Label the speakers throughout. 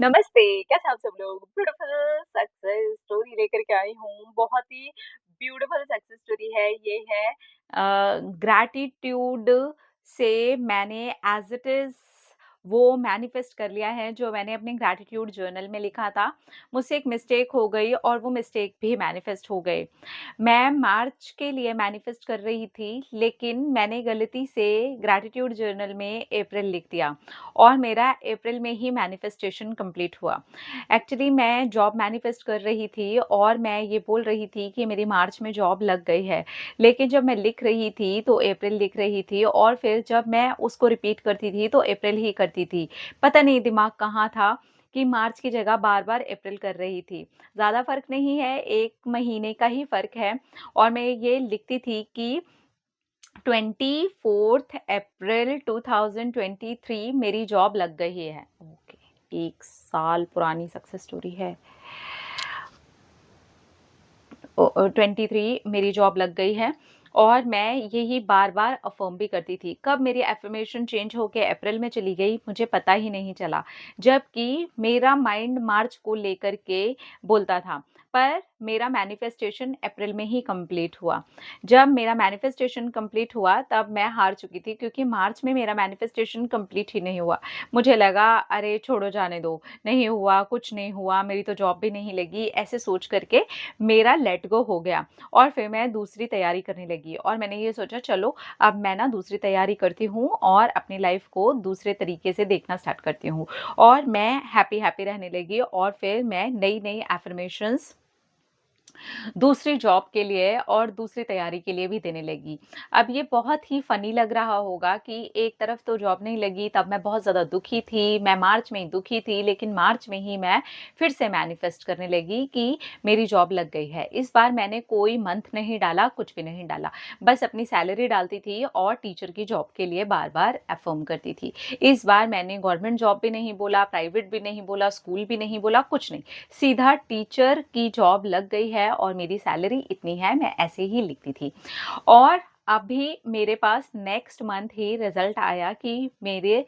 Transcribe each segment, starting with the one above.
Speaker 1: नमस्ते, कैसे आप सब लोग? ब्यूटीफुल सक्सेस स्टोरी लेकर के आई हूँ। बहुत ही ब्यूटीफुल सक्सेस स्टोरी है। ये है ग्रैटिट्यूड से मैंने एज़ इट इज़ वो मैनिफेस्ट कर लिया है जो मैंने अपने ग्रैटिट्यूड जर्नल में लिखा था। मुझसे एक मिस्टेक हो गई और वो मिस्टेक भी मैनिफेस्ट हो गई। मैं मार्च के लिए मैनिफेस्ट कर रही थी, लेकिन मैंने गलती से ग्रैटिट्यूड जर्नल में अप्रैल लिख दिया। और मेरा अप्रैल में ही मैनिफेस्टेशन कंप्लीट हुआ। एक्चुअली मैं जॉब मैनिफेस्ट कर रही थी और मैं ये बोल रही थी कि मेरी मार्च में जॉब लग गई है। लेकिन जब मैं लिख रही थी तो अप्रैल लिख रही थी और फिर जब मैं उसको रिपीट करती थी तो अप्रैल ही करती थी। पता नहीं दिमाग कहाँ था कि मार्च की जगह बार-बार अप्रैल कर रही थी। ज़्यादा फ़र्क नहीं है, 1 महीने का ही फ़र्क है और मैं ये लिखती थी कि 24th अप्रैल 2023 मेरी जॉब लग गई है। ओके, 1 साल पुरानी सक्सेस स्टोरी है। 23 मेरी जॉब लग गई है और मैं यही बार-बार अफ़र्म भी करती थी। कब मेरी अफ़र्मेशन चेंज होके अप्रैल में चली गई, मुझे पता ही नहीं चला। जबकि मेरा माइंड मार्च को लेकर के बोलता था, पर मेरा मैनिफेस्टेशन अप्रैल में ही कंप्लीट हुआ। जब मेरा मैनिफेस्टेशन कंप्लीट हुआ, तब मैं हार चुकी थी क्योंकि मार्च में मेरा मैनिफेस्टेशन कंप्लीट ही नहीं हुआ। मुझे लगा, अरे छोड़ो जाने दो, नहीं हुआ, कुछ नहीं हुआ, मेरी तो जॉब भी नहीं लगी, ऐसे सोच कर के मेरा लेट गो हो गया और फिर मैं दूसरी तैयारी करने लगी और मैंने ये सोचा चलो अब मैं ना दूसरी तैयारी करती हूँ और अपनी लाइफ को दूसरे तरीके से देखना स्टार्ट करती हूँ और मैं हैप्पी रहने लगी और फिर मैं नई-नई अफ़र्मेशंस दूसरी जॉब के लिए और दूसरी तैयारी के लिए भी देने लगी। अब ये बहुत ही फ़नी लग रहा होगा कि एक तरफ तो जॉब नहीं लगी, तब मैं बहुत ज़्यादा दुखी थी, मैं मार्च में ही दुखी थी, लेकिन मार्च में ही मैं फिर से मैनिफेस्ट करने लगी कि मेरी जॉब लग गई है। इस बार मैंने कोई मंथ नहीं डाला, कुछ भी नहीं डाला। बस अपनी सैलरी डालती थी और टीचर की जॉब के लिए बार-बार अफ़र्म करती थी। इस बार मैंने गवर्नमेंट जॉब भी नहीं बोला, प्राइवेट भी नहीं बोला, स्कूल भी नहीं बोला, कुछ नहीं। सीधा टीचर की जॉब लग गई है और मेरी सैलरी इतनी है, मैं ऐसे ही लिखती थी। और अभी मेरे पास नेक्स्ट मंथ ही रिज़ल्ट आया कि मेरे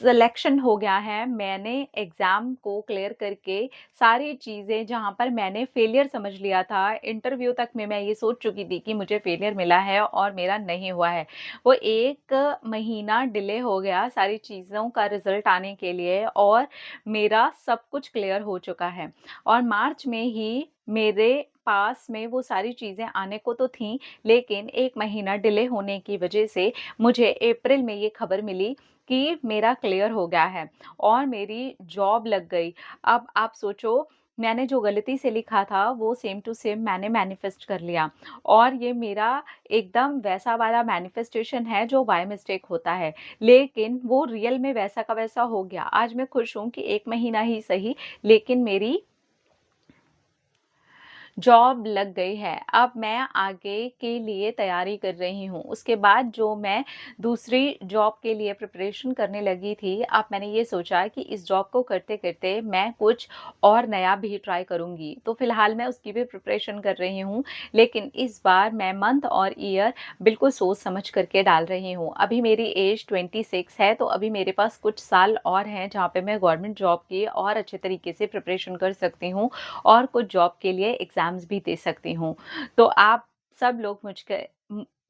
Speaker 1: सिलेक्शन हो गया है। मैंने एग्ज़ाम को क्लियर करके सारी चीज़ें जहाँ पर मैंने फेलियर समझ लिया था, इंटरव्यू तक में मैं ये सोच चुकी थी कि मुझे फेलियर मिला है और मेरा नहीं हुआ है। वो 1 महीना डिले हो गया सारी चीज़ों का रिज़ल्ट आने के लिए और मेरा सब कुछ क्लियर हो चुका है। और मार्च में ही मेरे पास में वो सारी चीज़ें आने को तो थीं, लेकिन 1 महीना डिले होने की वज़ह से मुझे अप्रैल में ये खबर मिली कि मेरा क्लियर हो गया है और मेरी जॉब लग गई। अब आप सोचो, मैंने जो गलती से लिखा था वो सेम टू सेम मैंने मैनिफेस्ट कर लिया और ये मेरा एकदम वैसा वाला मैनिफेस्टेशन है जो बाय मिस्टेक होता है, लेकिन वो रियल में वैसा का वैसा हो गया। आज मैं खुश हूँ कि 1 महीना ही सही, लेकिन मेरी जॉब लग गई है। अब मैं आगे के लिए तैयारी कर रही हूँ। उसके बाद जो मैं दूसरी जॉब के लिए प्रिपरेशन करने लगी थी, अब मैंने ये सोचा कि इस जॉब को करते-करते मैं कुछ और नया भी ट्राई करूँगी। तो फिलहाल मैं उसकी भी प्रिपरेशन कर रही हूँ, लेकिन इस बार मैं मंथ और ईयर बिल्कुल सोच समझ करके डाल रही हूँ। अभी मेरी एज 26 है, तो अभी मेरे पास कुछ साल और हैं, जहाँ पे मैं गवर्नमेंट जॉब की और अच्छे तरीके से प्रिपरेशन कर सकती हूँ और कुछ जॉब के लिए एग्ज़ाम्स भी दे सकती हूँ। तो आप सब लोग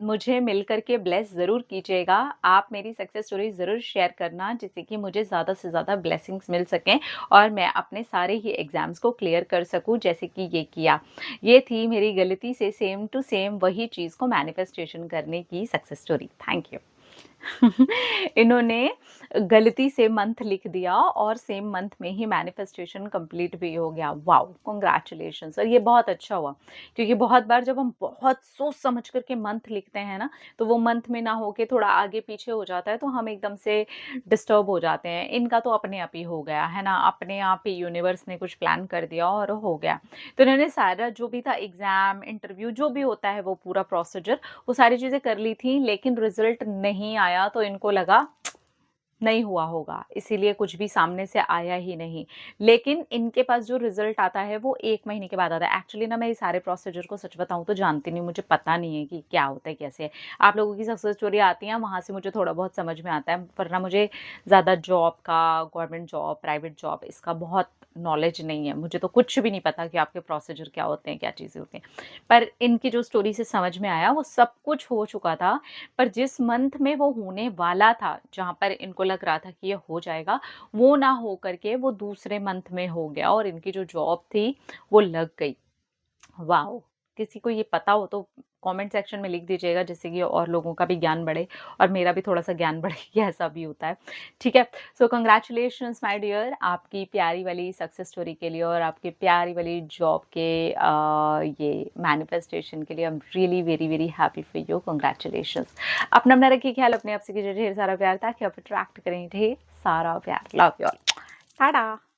Speaker 1: मुझे मिल कर के ब्लेस ज़रूर कीजिएगा। आप मेरी सक्सेस स्टोरी ज़रूर शेयर करना जिससे कि मुझे ज़्यादा से ज़्यादा ब्लेसिंग्स मिल सकें और मैं अपने सारे ही एग्ज़ाम्स को क्लियर कर सकूँ जैसे कि ये किया। ये थी मेरी गलती से सेम टू सेम वही चीज़ को मैनिफेस्टेशन करने की सक्सेस स्टोरी। Thank you. इन्होंने गलती से मंथ लिख दिया और सेम मंथ में ही मैनिफेस्टेशन कंप्लीट भी हो गया। वाओ! कांग्रेचुलेशंस। और ये बहुत अच्छा हुआ क्योंकि बहुत बार जब हम बहुत सोच समझ कर के मंथ लिखते हैं ना, तो वो मंथ में ना होके थोड़ा आगे-पीछे हो जाता है, तो हम एकदम से डिस्टर्ब हो जाते हैं। इनका तो अपने आप ही हो गया, है ना? अपने आप ही यूनिवर्स ने कुछ प्लान कर दिया और हो गया। तो इन्होंने सारा जो भी था एग्ज़ाम, इंटरव्यू जो भी होता है वो पूरा प्रोसीजर वो सारी चीज़ें कर ली थी, लेकिन रिज़ल्ट नहीं आया तो इनको लगा नहीं हुआ होगा, इसीलिए कुछ भी सामने से आया ही नहीं। लेकिन इनके पास जो रिज़ल्ट आता है वो 1 महीने के बाद आता है। एक्चुअली ना मैं ये सारे प्रोसीजर को सच बताऊँ तो जानती नहीं, मुझे पता नहीं है कि क्या होता है, कैसे है। आप लोगों की सक्सेस स्टोरी आती है, वहाँ से मुझे थोड़ा बहुत समझ में आता है, वरना मुझे ज़्यादा जॉब का, गवर्नमेंट जॉब, प्राइवेट जॉब इसका बहुत नॉलेज नहीं है। मुझे तो कुछ भी नहीं पता कि आपके प्रोसीजर क्या होते हैं, क्या चीज़ें होती हैं। पर इनकी जो स्टोरी से समझ में आया वो सब कुछ हो चुका था, पर जिस मंथ में वो होने वाला था, जहाँ पर इनको लग रहा था कि ये हो जाएगा, वो ना हो करके वो दूसरे मंथ में हो गया और इनकी जो जॉब थी, वो लग गई। वाओ! किसी को ये पता हो तो कमेंट सेक्शन में लिख दीजिएगा, जिससे कि और लोगों का भी ज्ञान बढ़े और मेरा भी थोड़ा-सा ज्ञान बढ़े कि ऐसा भी होता है। ठीक है? सो कांग्रेचुलेशंस माय डियर, आपकी प्यारी वाली सक्सेस स्टोरी के लिए और आपकी प्यारी वाली जॉब के ये मैनिफेस्टेशन के लिए। I am really very, very happy for you. Congratulations. अपना रखिए ख्याल, अपने आप से कीजिए ढेर सारा प्यार ताकि आप अट्रैक्ट करें ढेर सारा प्यार। Love you all. टाटा।